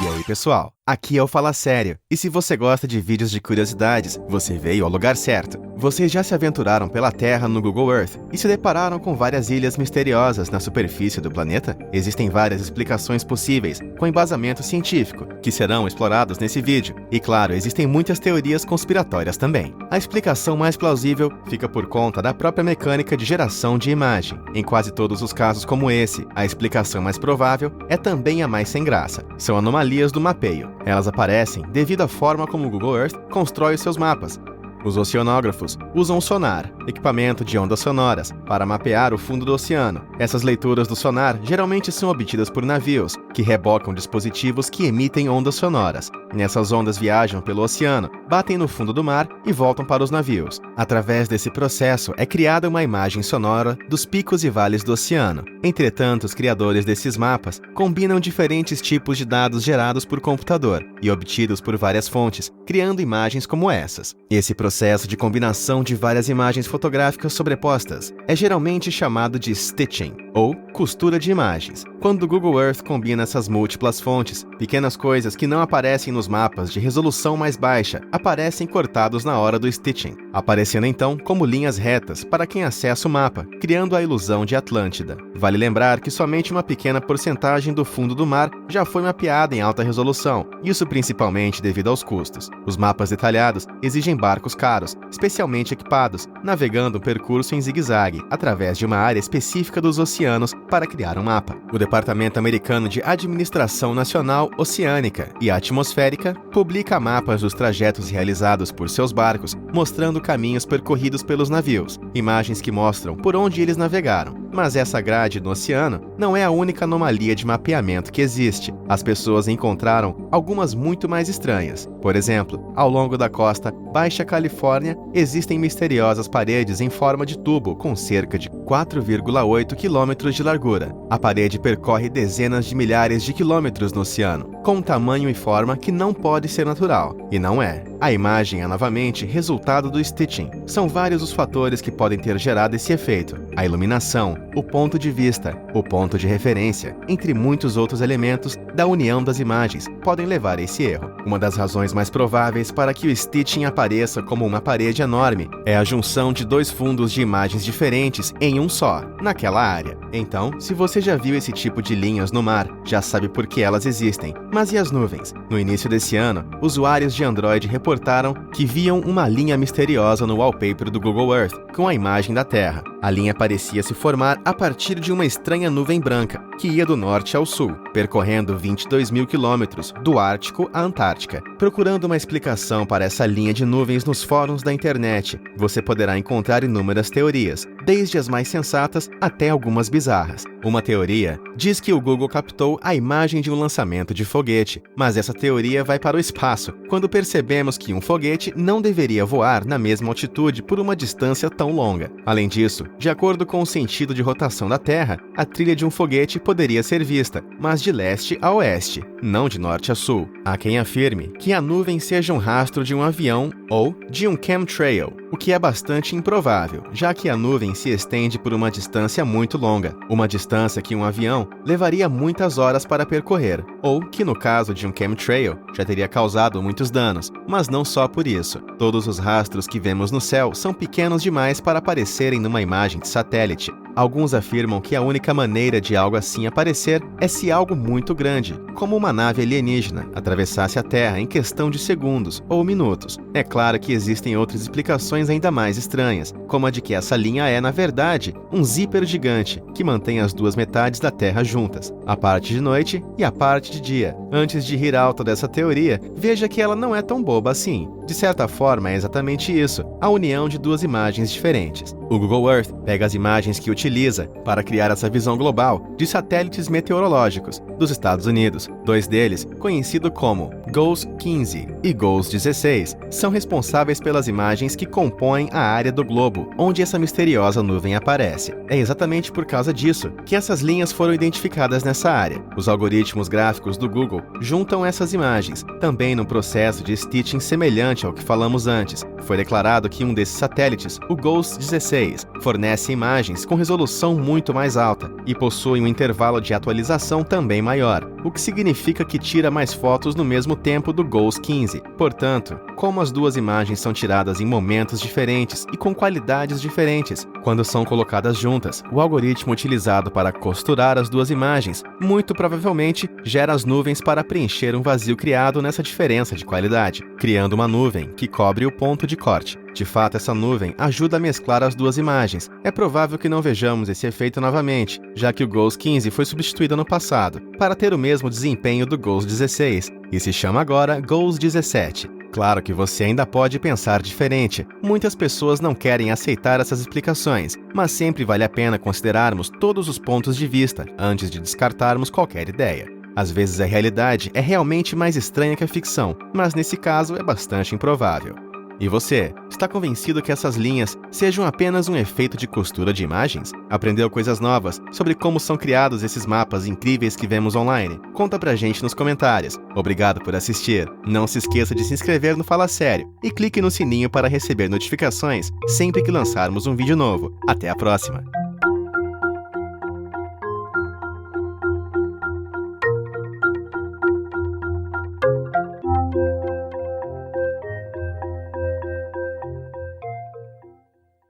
E aí, pessoal? Aqui é o Fala Sério. E se você gosta de vídeos de curiosidades, você veio ao lugar certo. Vocês já se aventuraram pela Terra no Google Earth e se depararam com várias ilhas misteriosas na superfície do planeta? Existem várias explicações possíveis, com embasamento científico, que serão explorados nesse vídeo. E claro, existem muitas teorias conspiratórias também. A explicação mais plausível fica por conta da própria mecânica de geração de imagem. Em quase todos os casos como esse, a explicação mais provável é também a mais sem graça. São anomalias do mapeio. Elas aparecem devido à forma como o Google Earth constrói os seus mapas. Os oceanógrafos usam sonar, equipamento de ondas sonoras, para mapear o fundo do oceano. Essas leituras do sonar geralmente são obtidas por navios, que rebocam dispositivos que emitem ondas sonoras. Nessas ondas viajam pelo oceano, batem no fundo do mar e voltam para os navios. Através desse processo é criada uma imagem sonora dos picos e vales do oceano. Entretanto, os criadores desses mapas combinam diferentes tipos de dados gerados por computador e obtidos por várias fontes, criando imagens como essas. Esse processo de combinação de várias imagens fotográficas sobrepostas é geralmente chamado de stitching, ou costura de imagens. Quando o Google Earth combina essas múltiplas fontes, pequenas coisas que não aparecem nos mapas de resolução mais baixa aparecem cortados na hora do stitching, aparecendo então como linhas retas para quem acessa o mapa, criando a ilusão de Atlântida. Vale lembrar que somente uma pequena porcentagem do fundo do mar já foi mapeada em alta resolução, isso principalmente devido aos custos. Os mapas detalhados exigem barcos caros, especialmente equipados, navegando um percurso em zigue-zague, através de uma área específica dos oceanos para criar um mapa. O Departamento Americano de Administração Nacional Oceânica e Atmosférica publica mapas dos trajetos realizados por seus barcos, mostrando caminhos percorridos pelos navios, imagens que mostram por onde eles navegaram. Mas essa grade no oceano não é a única anomalia de mapeamento que existe. As pessoas encontraram algumas muito mais estranhas. Por exemplo, ao longo da costa Baixa Califórnia, existem misteriosas paredes em forma de tubo com cerca de 4,8 quilômetros de largura. A parede percorre dezenas de milhares de quilômetros no oceano, com um tamanho e forma que não pode ser natural. E não é. A imagem é novamente resultado do stitching. São vários os fatores que podem ter gerado esse efeito. A iluminação, o ponto de vista, o ponto de referência, entre muitos outros elementos da união das imagens, podem levar a esse erro. Uma das razões mais prováveis para que o stitching apareça como uma parede enorme é a junção de dois fundos de imagens diferentes em um só, naquela área. Então, se você já viu esse tipo de linhas no mar, já sabe por que elas existem. Mas e as nuvens? No início desse ano, usuários de Android reportaram que viam uma linha misteriosa no wallpaper do Google Earth, com a imagem da Terra. A linha parecia se formar a partir de uma estranha nuvem branca, que ia do norte ao sul, percorrendo 22 mil quilômetros, do Ártico à Antártica. Procurando uma explicação para essa linha de nuvens nos fóruns da internet, você poderá encontrar inúmeras teorias, desde as mais sensatas até algumas bizarras. Uma teoria diz que o Google captou a imagem de um lançamento de foguete, mas essa teoria vai para o espaço, quando percebemos que um foguete não deveria voar na mesma altitude por uma distância tão longa. Além disso, de acordo com o sentido de rotação da Terra, a trilha de um foguete poderia ser vista, mas de leste a oeste, não de norte a sul. Há quem afirme que a nuvem seja um rastro de um avião ou de um chemtrail, o que é bastante improvável, já que a nuvem se estende por uma distância muito longa, uma distância que um avião levaria muitas horas para percorrer, ou que no caso de um chemtrail já teria causado muitos danos. Mas não só por isso. Todos os rastros que vemos no céu são pequenos demais para aparecerem numa imagem de satélite. Alguns afirmam que a única maneira de algo assim aparecer é se algo muito grande, como uma nave alienígena, atravessasse a Terra em questão de segundos ou minutos. É claro que existem outras explicações ainda mais estranhas, como a de que essa linha é, na verdade, um zíper gigante que mantém as duas metades da Terra juntas, a parte de noite e a parte de dia. Antes de rir alto dessa teoria, veja que ela não é tão boba assim. De certa forma, é exatamente isso, a união de duas imagens diferentes. O Google Earth pega as imagens que utiliza para criar essa visão global de satélites meteorológicos dos Estados Unidos. Dois deles, conhecidos como GOES 15 e GOES 16 são responsáveis pelas imagens que compõem a área do globo, onde essa misteriosa nuvem aparece. É exatamente por causa disso que essas linhas foram identificadas nessa área. Os algoritmos gráficos do Google juntam essas imagens, também num processo de stitching semelhante ao que falamos antes. Foi declarado que um desses satélites, o GOES 16, fornece imagens com resolução muito mais alta e possui um intervalo de atualização também maior, o que significa que tira mais fotos no mesmo tempo do GOES 15. Portanto, como as duas imagens são tiradas em momentos diferentes e com qualidades diferentes, quando são colocadas juntas, o algoritmo utilizado para costurar as duas imagens muito provavelmente gera as nuvens para preencher um vazio criado nessa diferença de qualidade, criando uma nuvem que cobre o ponto de corte. De fato, essa nuvem ajuda a mesclar as duas imagens. É provável que não vejamos esse efeito novamente, já que o GOES 15 foi substituído no passado, para ter o mesmo desempenho do GOES 16, e se chama agora GOES 17. Claro que você ainda pode pensar diferente. Muitas pessoas não querem aceitar essas explicações, mas sempre vale a pena considerarmos todos os pontos de vista antes de descartarmos qualquer ideia. Às vezes a realidade é realmente mais estranha que a ficção, mas nesse caso é bastante improvável. E você, está convencido que essas linhas sejam apenas um efeito de costura de imagens? Aprendeu coisas novas sobre como são criados esses mapas incríveis que vemos online? Conta pra gente nos comentários. Obrigado por assistir. Não se esqueça de se inscrever no Fala Sério e clique no sininho para receber notificações sempre que lançarmos um vídeo novo. Até a próxima!